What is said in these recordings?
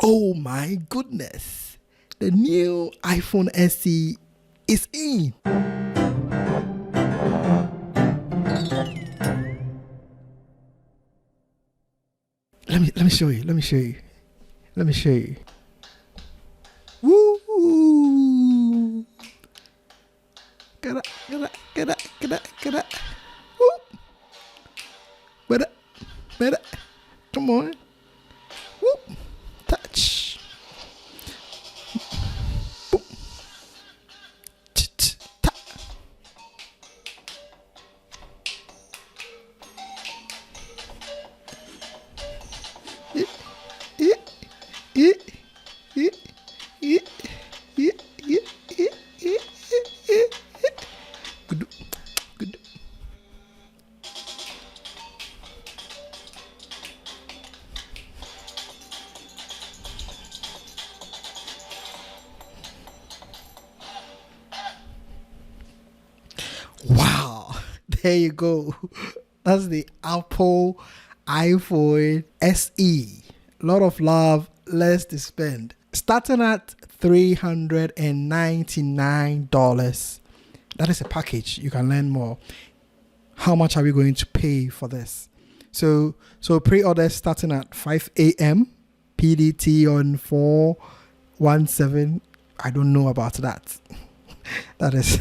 Oh my goodness, the new iPhone SE is in. Let me show you. Woo! Get up. Woo! Better. Come on. Woo! Touch. Boom. Ta. Good. Wow, there you go. That's the Apple iPhone SE. Lot of love, less to spend. Starting at $399. That is a package. You can learn more. How much are we going to pay for this? So pre-order starting at 5 a.m. PDT on 4/17. I don't know about that. That is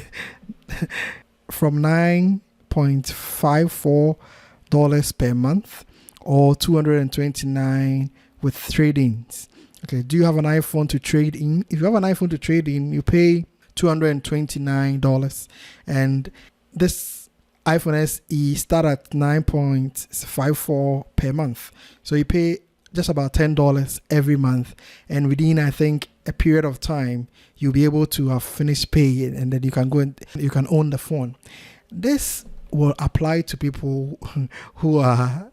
from $9.54 per month or $229 with trade-ins. Okay, do you have an iPhone to trade in? If you have an iPhone to trade in, you pay $229, and this iPhone SE start at $9.54 per month. So you pay just about $10 every month, and within, I think, a period of time, you'll be able to have finished paying, and then you can go and you can own the phone. This will apply to people who are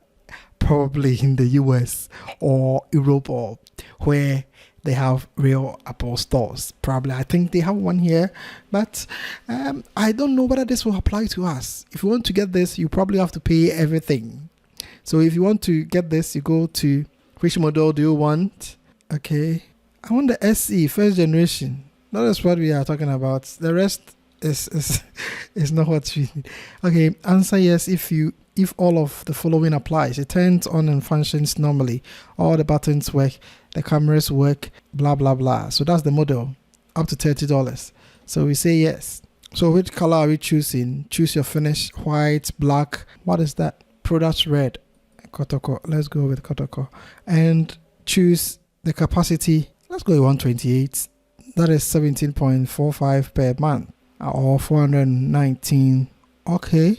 probably in the US or Europe, or where they have real Apple stores. Probably, I think they have one here, but I don't know whether this will apply to us. If you want to get this, you probably have to pay everything. So if you want to get this, you go to which model do you want? Okay, I want the SE first generation. That is what we are talking about. The rest is not what we need. Okay, answer yes if all of the following applies. It turns on and functions normally. All the buttons work, the cameras work, blah blah blah. So that's the model, up to $30. So we say yes. So which color are we choosing? Choose your finish: white, black. What is that? Product red. Kotoko. Let's go with Kotoko. And choose the capacity. Let's go with 128. That is 17.45 per month, or 419. Okay.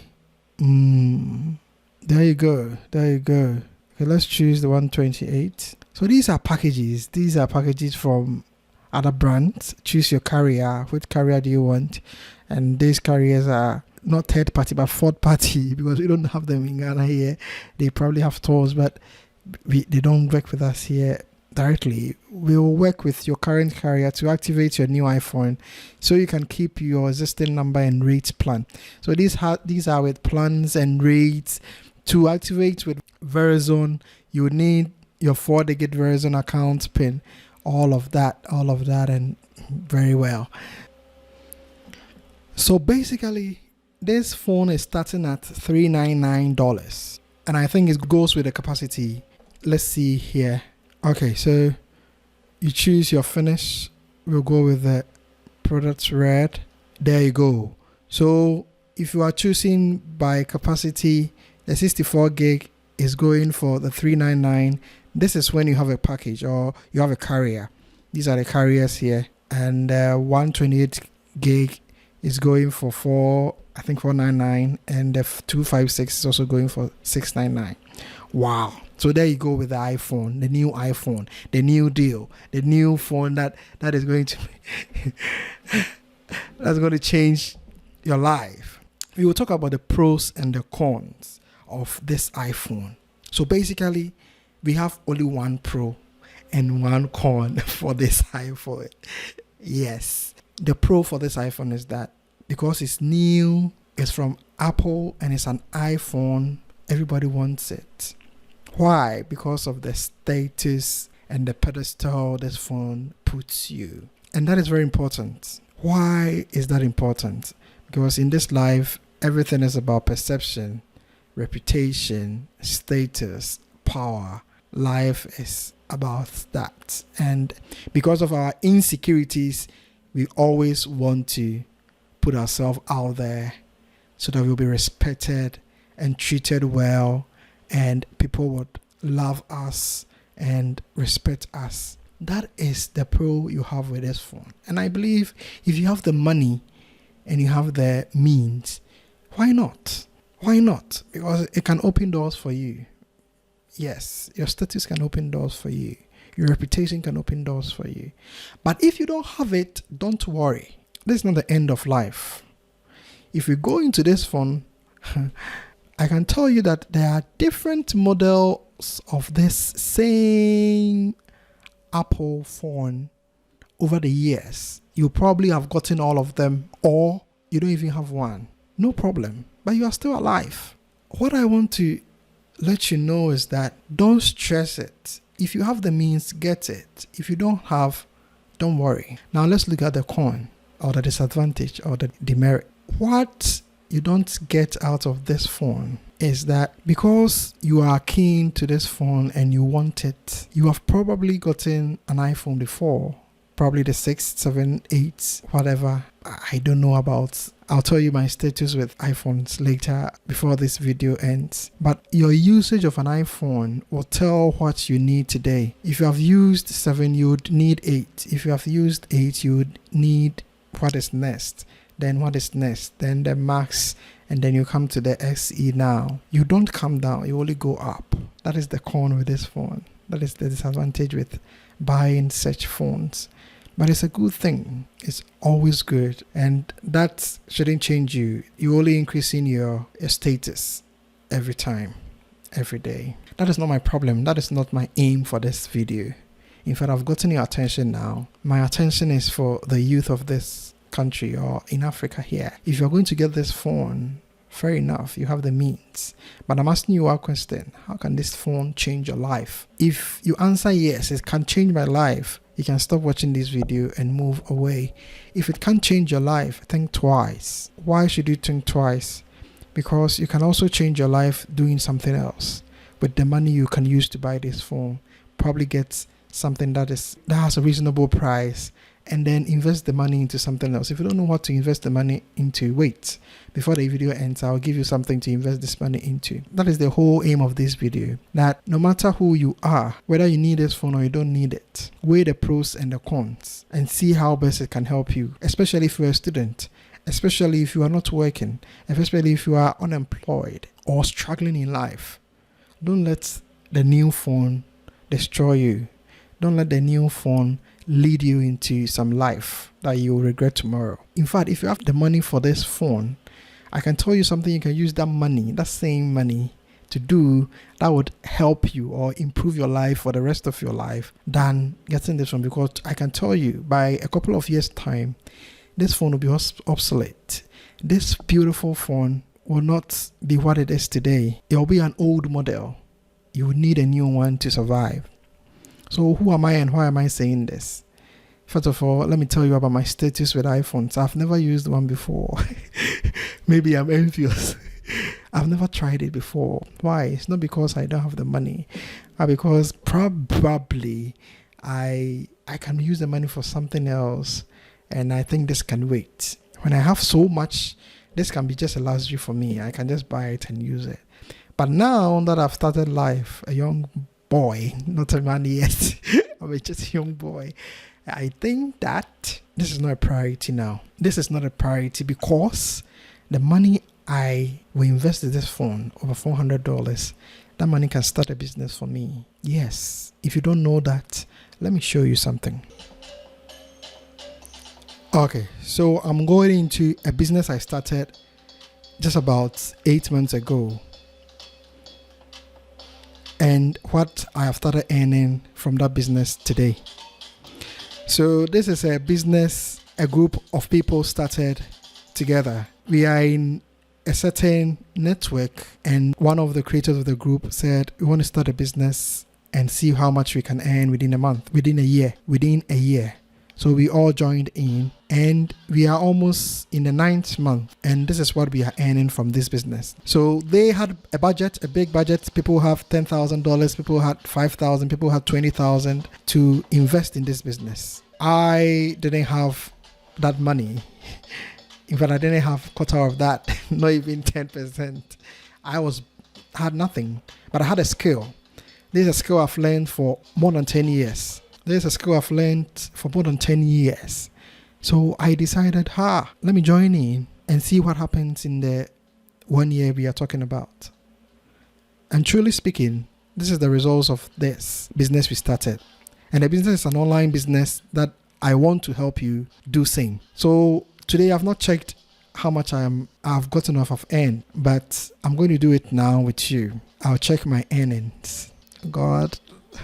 There you go. Okay, let's choose the 128. So these are packages. These are packages from other brands. Choose your carrier. Which carrier do you want? And these carriers are not third party, but fourth party, because we don't have them in Ghana here. They probably have stores, but they don't work with us here directly. We will work with your current carrier to activate your new iPhone, so you can keep your existing number and rates plan. So these are with plans and rates. To activate with Verizon, you need your 4-digit Verizon account PIN, all of that, and very well. So basically, this phone is starting at $399, and I think it goes with the capacity. Let's see here. Okay, so you choose your finish. We'll go with the product red. There you go. So if you are choosing by capacity, the 64 gig is going for the $399. This is when you have a package or you have a carrier. These are the carriers here. And 128 gig is going for $499, and the 256 is also going for $699. Wow. So there you go with the iPhone, the new iPhone, the new deal, the new phone that is going to that's going to change your life. We will talk about the pros and the cons of this iPhone. So basically, we have only one pro and one con for this iPhone. Yes. The pro for this iPhone is that because it's new, it's from Apple, and it's an iPhone, everybody wants it. Why? Because of the status and the pedestal this phone puts you. And that is very important. Why is that important? Because in this life, everything is about perception, reputation, status, power. Life is about that. And because of our insecurities, we always want to put ourselves out there so that we'll be respected and treated well, and people would love us and respect us. That is the pro you have with this phone. And I believe if you have the money and you have the means, why not? Why not? Because it can open doors for you. Yes, your status can open doors for you. Your reputation can open doors for you. But if you don't have it, don't worry. This is not the end of life. If you go into this phone, I can tell you that there are different models of this same Apple phone over the years. You probably have gotten all of them, or you don't even have one. No problem. But you are still alive. What I want to let you know is that don't stress it. If you have the means, get it. If you don't have, don't worry. Now let's look at the con, or the disadvantage, or the demerit. What you don't get out of this phone is that because you are keen to this phone and you want it, you have probably gotten an iPhone before, probably the 6, 7, 8, whatever. I don't know about. I'll tell you my status with iPhones later before this video ends. But your usage of an iPhone will tell what you need today. If you have used 7, you would need 8. If you have used 8, you would need what is next. Then what is next? Then the Max, and then you come to the SE now. You don't come down, you only go up. That is the con with this phone. That is the disadvantage with buying such phones. But it's a good thing. It's always good. And that shouldn't change you. You're only increasing your status every time, every day. That is not my problem. That is not my aim for this video. In fact, I've gotten your attention now. My attention is for the youth of this country or in Africa here. If you're going to get this phone, fair enough, you have the means. But I'm asking you a question. How can this phone change your life? If you answer yes, it can change my life, you can stop watching this video and move away. If it can't change your life, think twice. Why should you think twice? Because you can also change your life doing something else. With the money you can use to buy this phone, probably get something that has a reasonable price, and then invest the money into something else. If you don't know what to invest the money into, wait. Before the video ends, I'll give you something to invest this money into. That is the whole aim of this video. That no matter who you are, whether you need this phone or you don't need it, weigh the pros and the cons and see how best it can help you, especially if you're a student, especially if you are not working, especially if you are unemployed or struggling in life. Don't let the new phone destroy you. Don't let the new phone lead you into some life that you will regret tomorrow. In fact, if you have the money for this phone, I can tell you something you can use that money, that same money, to do that would help you or improve your life for the rest of your life than getting this phone. Because I can tell you, by a couple of years' time, this phone will be obsolete. This beautiful phone will not be what it is today. It will be an old model. You would need a new one to survive. So who am I and why am I saying this? First of all, let me tell you about my status with iPhones. I've never used one before. Maybe I'm envious. I've never tried it before. Why? It's not because I don't have the money, but because probably I can use the money for something else, and I think this can wait. When I have so much, this can be just a luxury for me. I can just buy it and use it. But now that I've started life, a young boy, not a man yet, I'm just a young boy, I think that this is not a priority now. This is not a priority because the money I will invest in this phone, over $400, that money can start a business for me. Yes, if you don't know that, let me show you something. Okay, so I'm going into a business I started just about 8 months ago, and what I have started earning from that business today. So this is a business a group of people started together. We are in a certain network, and one of the creators of the group said, we want to start a business and see how much we can earn within a year. So we all joined in, and we are almost in the 9th month, and this is what we are earning from this business. So they had a budget, a big budget. People have $10,000, people had $5,000, people had $20,000 to invest in this business. I didn't have that money. In fact, I didn't have a quarter of that, not even 10%. I had nothing, but I had a skill. This is a skill I've learned for more than 10 years. So I decided, let me join in and see what happens in the 1 year we are talking about. And truly speaking, this is the results of this business we started. And the business is an online business that I want to help you do same. So today I've not checked how much I've gotten off of earned, but I'm going to do it now with you. I'll check my earnings. God,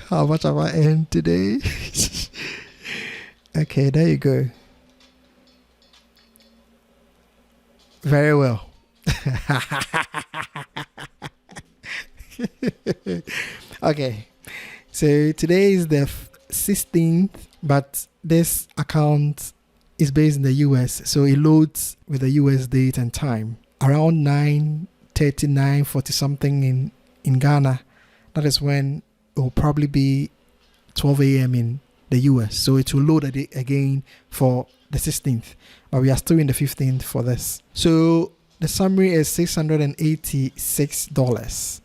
how much have I earned today? Okay, there you go. Very well. Okay, so today is the 16th, but this account is based in the US, so it loads with the US date and time around 9:30, 9:40 something in Ghana. That is when it will probably be 12 a.m. in the US. So it will load it again for the 16th, but we are still in the 15th for this. So the summary is $686,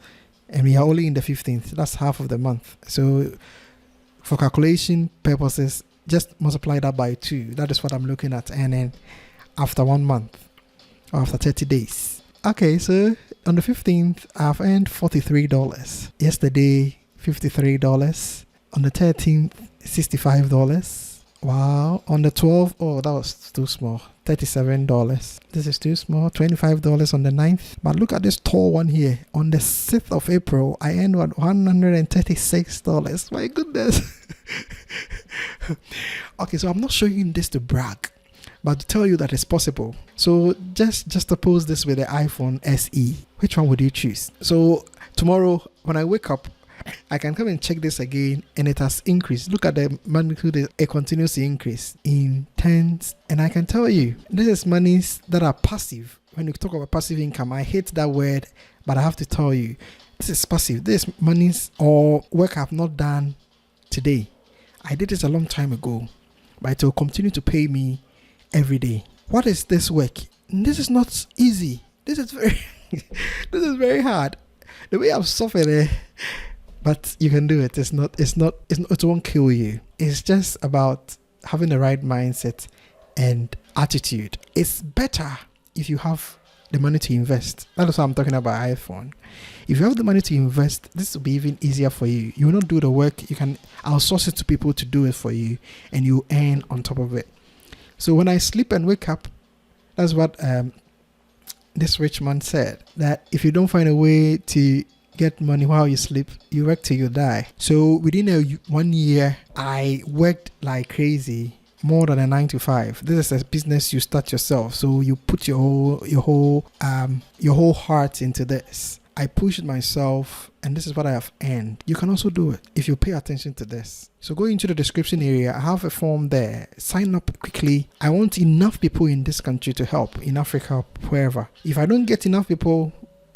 and we are only in the 15th. That's half of the month. So for calculation purposes, just multiply that by 2. That is what I'm looking at earning after 1 month or after 30 days. Okay, so on the 15th, I've earned $43. Yesterday, $53. On the 13th, $65. Wow. On the 12th, that was too small. $37. This is too small. $25 on the 9th. But look at this tall one here. On the 6th of April, I earned $136. My goodness. Okay, so I'm not showing you this to brag, but to tell you that it's possible. So just oppose this with the iPhone SE. Which one would you choose? So tomorrow when I wake up, I can come and check this again, and it has increased. Look at the magnitude, a continuous increase in tens. And I can tell you, this is monies that are passive. When you talk about passive income, I hate that word, but I have to tell you, this is passive. This monies or work I've not done today. I did this a long time ago, but it will continue to pay me every day. What is this work? This is not easy. This is very hard. The way I've suffered, but you can do it. It won't kill you. It's just about having the right mindset and attitude. It's better if you have the money to invest. That is what I'm talking about iPhone. If you have the money to invest, this will be even easier for you. You will not do the work. You can outsource it to people to do it for you, and you earn on top of it. So when I sleep and wake up, that's what this rich man said, that if you don't find a way to get money while you sleep, you work till you die. So within 1 year, I worked like crazy, more than a 9 to 5. This is a business you start yourself, so you put your whole heart into this. I pushed myself, and this is what I have earned. You can also do it if you pay attention to this. So go into the description area. I have a form there. Sign up quickly. I want enough people in this country to help, in Africa, wherever. If I don't get enough people,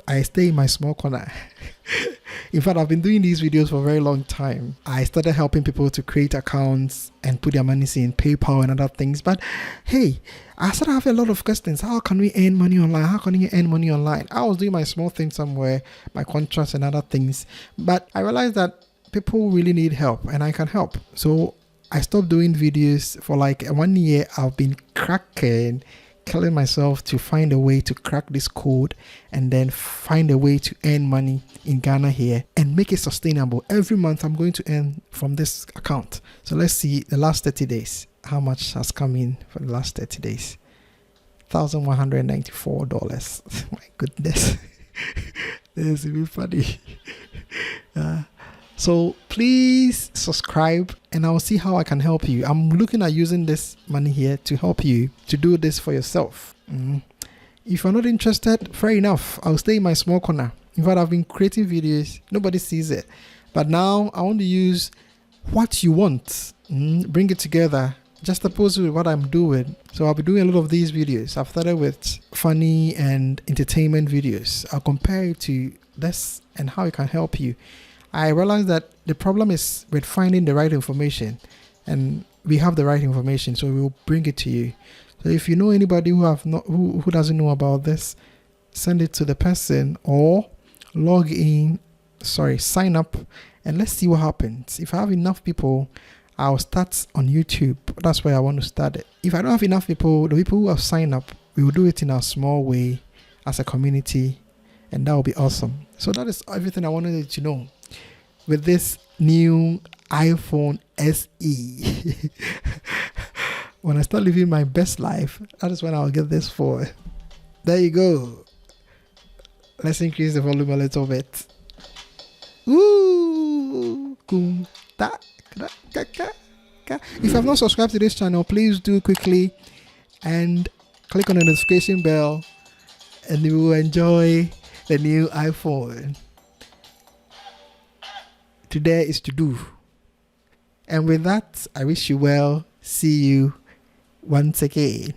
I stay in my small corner. In fact, I've been doing these videos for a very long time. I started helping people to create accounts and put their money in PayPal and other things. But hey, I started having a lot of questions. How can we earn money online? How can you earn money online? I was doing my small thing somewhere, my contracts and other things. But I realized that people really need help, and I can help. So I stopped doing videos for like 1 year. I've been killing myself to find a way to crack this code and then find a way to earn money in Ghana here and make it sustainable. Every month I'm going to earn from this account. So let's see the last 30 days. How much has come in for the last 30 days? $1,194. My goodness. This is really funny. So please subscribe, and I'll see how I can help you. I'm looking at using this money here to help you to do this for yourself. If you're not interested, fair enough. I'll stay in my small corner. In fact, I've been creating videos. Nobody sees it. But now I want to use what you want, bring it together, just oppose with what I'm doing. So I'll be doing a lot of these videos. I've started with funny and entertainment videos. I'll compare it to this and how it can help you. I realized that the problem is with finding the right information, and we have the right information, so we will bring it to you. So if you know anybody who doesn't know about this, send it to the person, or sign up, and let's see what happens. If I have enough people, I'll start on YouTube. That's where I want to start it. If I don't have enough people, the people who have signed up, we will do it in a small way as a community, and that will be awesome. So that is everything I wanted you to know with this new iPhone SE. When I start living my best life, that is when I'll get this for. There you go. Let's increase the volume a little bit. Ooh, if you have not subscribed to this channel, please do quickly and click on the notification bell, and you will enjoy the new iPhone. Today is to do. And with that, I wish you well. See you once again.